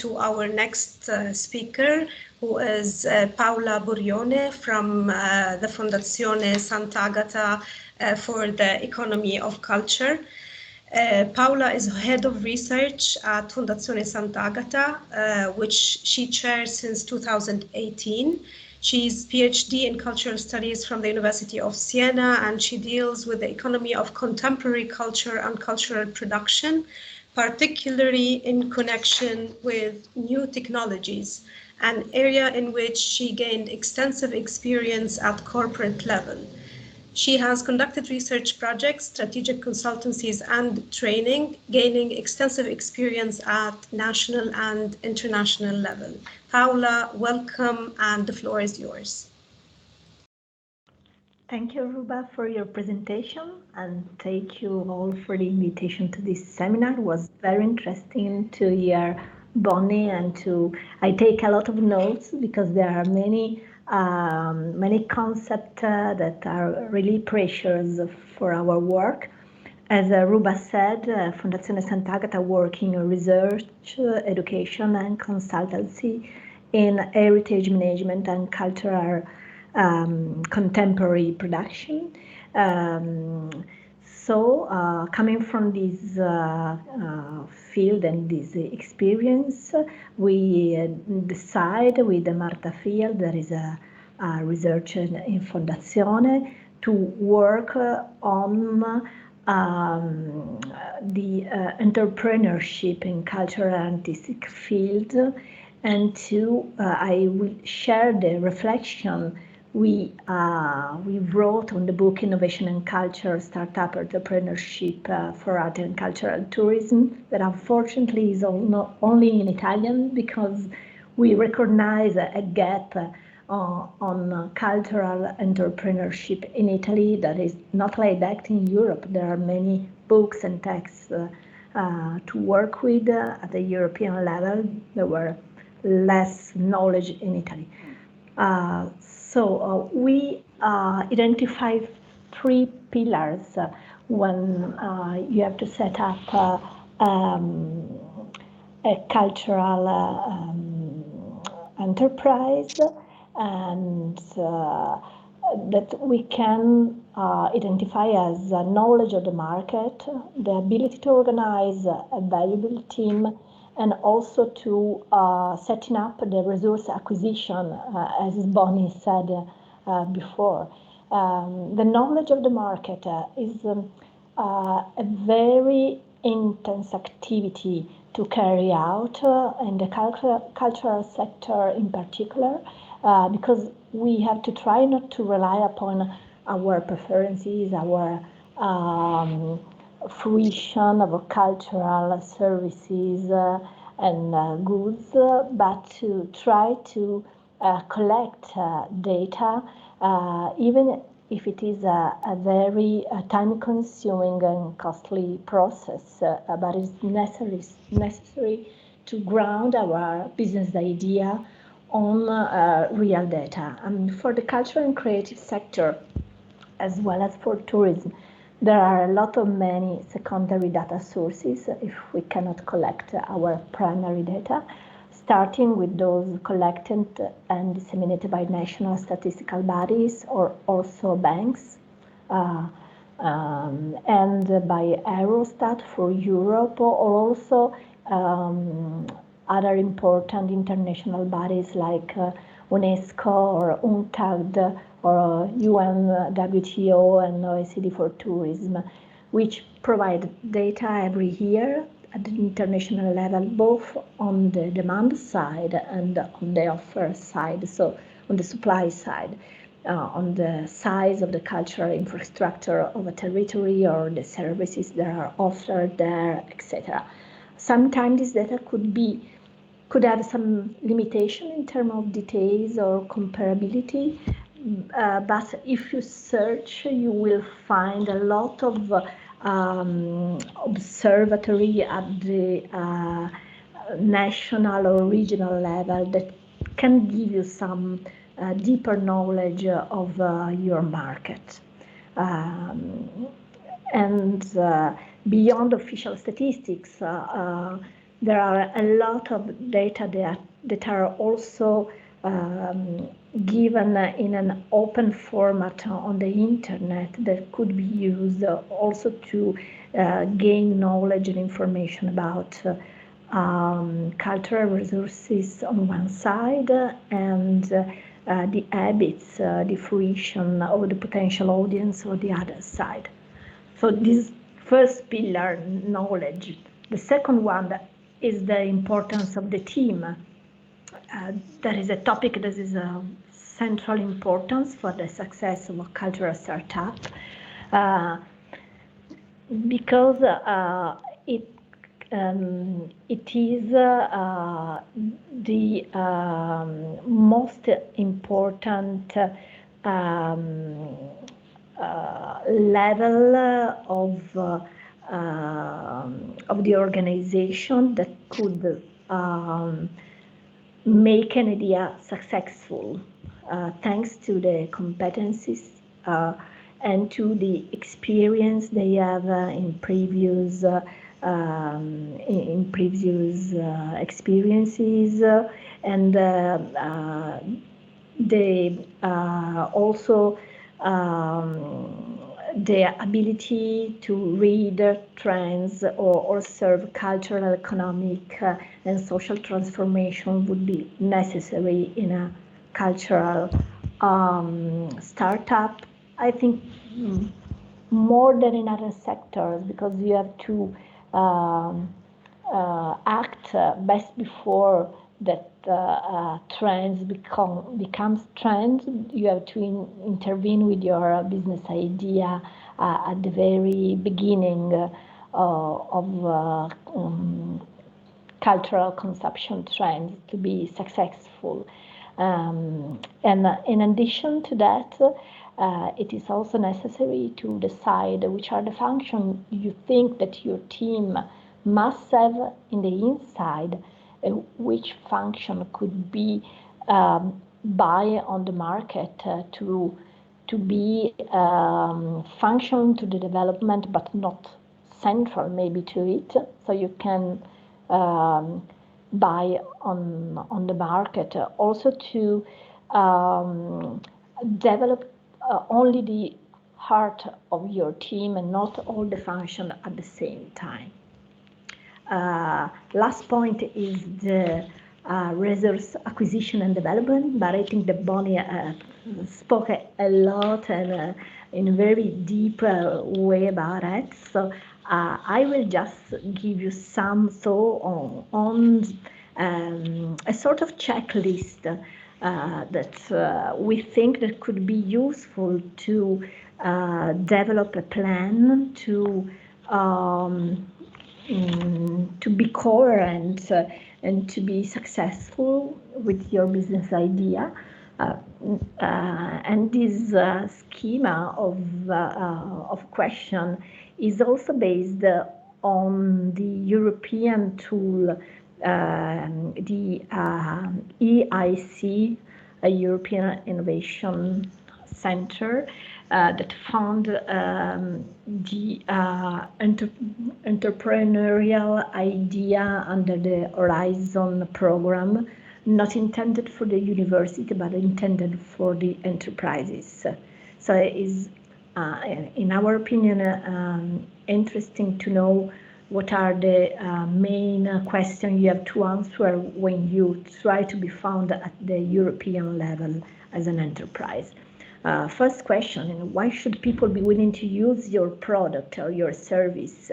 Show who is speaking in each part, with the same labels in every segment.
Speaker 1: to our next speaker, who is Paola BORRIONE from the Fondazione Sant'Agata for the Economy of Culture. Paola is head of research at Fondazione Sant'Agata, which she chairs since 2018. She's PhD in cultural studies from the University of Siena, and she deals with the economy of contemporary culture and cultural production, particularly in connection with new technologies, an area in which she gained extensive experience at corporate level. She has conducted research projects, strategic consultancies, and training, gaining extensive experience at national and international level. Paola, welcome, and the floor is yours.
Speaker 2: Thank you, Ruba, for your presentation, and thank you all for the invitation to this seminar. It was very interesting to hear Bonnie, and I take a lot of notes because there are many concepts that are really precious for our work. As Ruba said, Fondazione Sant'Agata working in research, education, and consultancy in heritage management and cultural contemporary production. So coming from this field and this experience, we decide with Marta Field, that is a researcher in Fondazione, to work on the entrepreneurship in cultural and artistic field, and I will share the reflection we wrote on the book Innovation and Culture, Startup Entrepreneurship for Art and Cultural Tourism, that unfortunately is not only in Italian, because we recognize a gap on cultural entrepreneurship in Italy that is not like that in Europe. There are many books and texts to work with at the European level. There were less knowledge in Italy. So we identify 3 pillars when you have to set up a cultural enterprise, and that we can identify as knowledge of the market, the ability to organize a valuable team, and also to setting up the resource acquisition, as Bonnie said before. The knowledge of the market is a very intense activity to carry out in the cultural sector in particular, because we have to try not to rely upon our preferences, our fruition of cultural services and goods, but to try to collect data, even if it is a very time-consuming and costly process, but it's necessary to ground our business idea on real data. And for the cultural and creative sector, as well as for tourism, there are a lot of many secondary data sources if we cannot collect our primary data, starting with those collected and disseminated by national statistical bodies or also banks, and by Eurostat for Europe, or also other important international bodies like UNESCO or UNCTAD or UN, WTO, and OECD for tourism, which provide data every year at the international level, both on the demand side and on the offer side, so on the supply side, on the size of the cultural infrastructure of a territory or the services that are offered there, etc. Sometimes this data could have some limitation in terms of details or comparability, but if you search, you will find a lot of observatory at the national or regional level that can give you some deeper knowledge of your market. And beyond official statistics, there are a lot of data that are also given in an open format on the internet that could be used also to gain knowledge and information about cultural resources on one side and the habits, the fruition of the potential audience on the other side. So this first pillar, knowledge. The second one is the importance of the team. That is a topic that is of central importance for the success of a cultural startup because it is the most important level of the organization that could make an idea successful, thanks to the competencies and to the experience they have in previous experiences, and they also the ability to read trends or observe cultural, economic, and social transformation would be necessary in a cultural startup. I think more than in other sectors, because you have to act best before that trends becomes trends. You have to intervene with your business idea at the very beginning of cultural consumption trends to be successful. And in addition to that, it is also necessary to decide which are the functions you think that your team must have in the inside, which function could be buy on the market to be function to the development, but not central maybe to it. So you can buy on the market. Also to develop only the heart of your team and not all the function at the same time. Last point is the resource acquisition and development, but I think that Bonnie spoke a lot and in a very deep way about it. So I will just give you some on a sort of checklist that we think that could be useful to develop a plan to be coherent and to be successful with your business idea. And this schema of question is also based on the European tool, the EIC, a European Innovation Center, that found the entrepreneurial idea under the Horizon program, not intended for the university, but intended for the enterprises. So it is, in our opinion, interesting to know what are the main questions you have to answer when you try to be found at the European level as an enterprise. First question, why should people be willing to use your product or your service?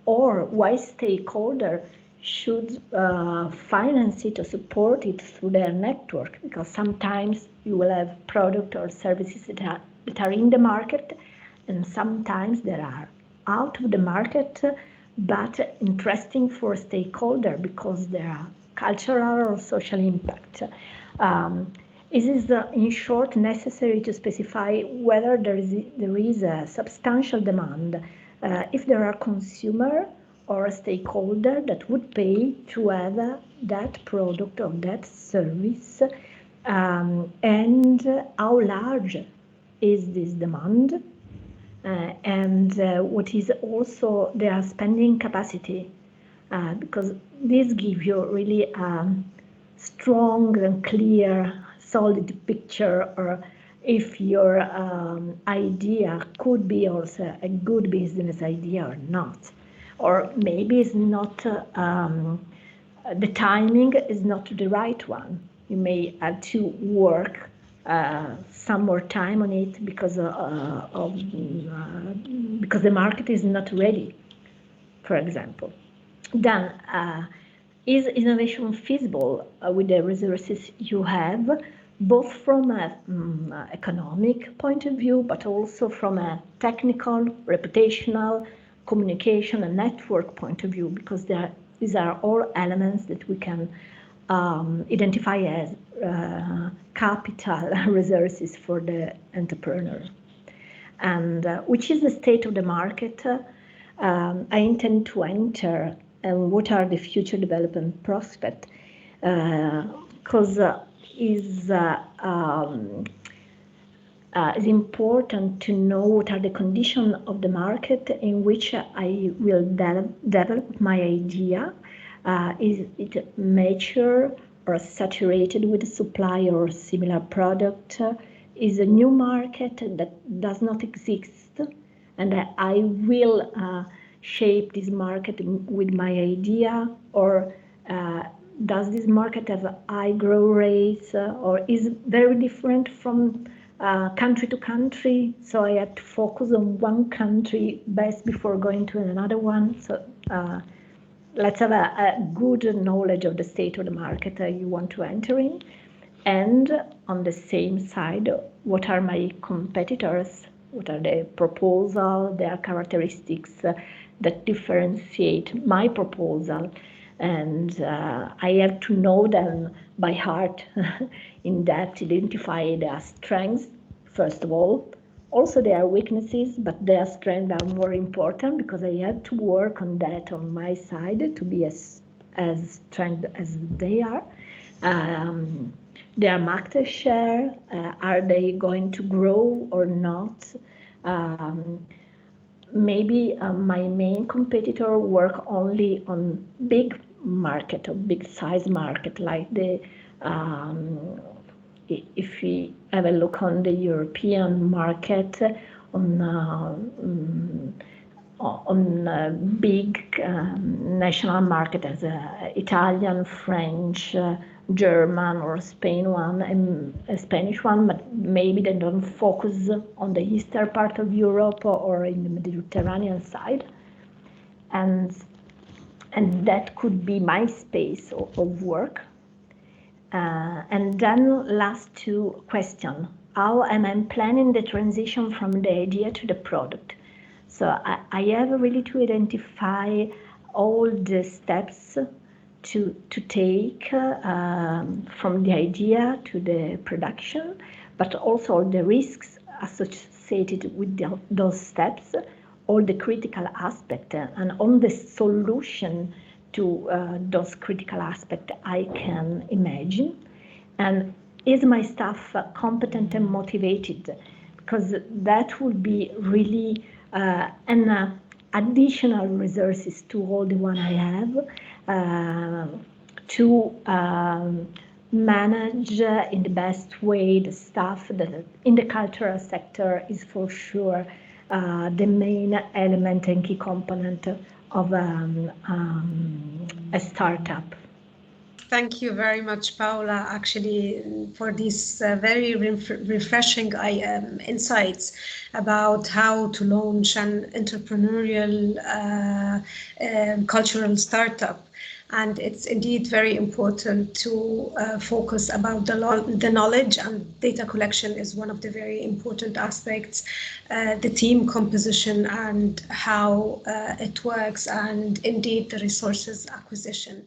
Speaker 2: Or why stakeholder should finance it or support it through their network? Because sometimes you will have product or services that are in the market, and sometimes they are out of the market, but interesting for stakeholder because there are cultural or social impact. It is, in short, necessary to specify whether there is a substantial demand, if there are consumer or a stakeholder that would pay to have that product or that service, and how large is this demand, and what is also their spending capacity. because this gives you really strong and clear, solid picture, or if your idea could be also a good business idea or not. Or maybe it's not, the timing is not the right one. You may have to work some more time on it because because the market is not ready, for example. Then, is innovation feasible with the resources you have, both from an economic point of view, but also from a technical, reputational, communication and network point of view, because these are all elements that we can identify as capital resources for the entrepreneur. And which is the state of the market I intend to enter, and what are the future development prospects? Because it's important to know what are the conditions of the market in which I will develop my idea. Is it mature or saturated with supply or similar product? Is a new market that does not exist, and I will shape this market with my idea, or does this market have a high growth rates, or is very different from country to country? So I have to focus on one country best before going to another one. So let's have a good knowledge of the state of the market you want to enter in. And on the same side, what are my competitors? What are the proposal, their characteristics that differentiate my proposal? And I have to know them by heart, in depth, identify their strengths, first of all. Also their weaknesses, but their strengths are more important because I have to work on that on my side to be as strong as they are. Their market share, are they going to grow or not? Maybe my main competitor work only on big market or big size market, like the if we have a look on the European market, on big national market as Italian, French, German or Spanish one, but maybe they don't focus on the eastern part of Europe or in the Mediterranean side, and that could be my space of work. And then last two questions: how am I planning the transition from the idea to the product? So I have really to identify all the steps to take from the idea to the production, but also all the risks associated with those steps, all the critical aspects, and all the solution to those critical aspects I can imagine. And is my staff competent and motivated? Because that would be really an additional resources to all the one I have, to manage in the best way the staff that in the cultural sector is for sure the main element and key component of a startup.
Speaker 1: Thank you very much, Paola, actually, for these very refreshing insights about how to launch an entrepreneurial cultural startup. And it's indeed very important to focus about the knowledge, and data collection is one of the very important aspects, the team composition and how it works, and indeed the resources acquisition.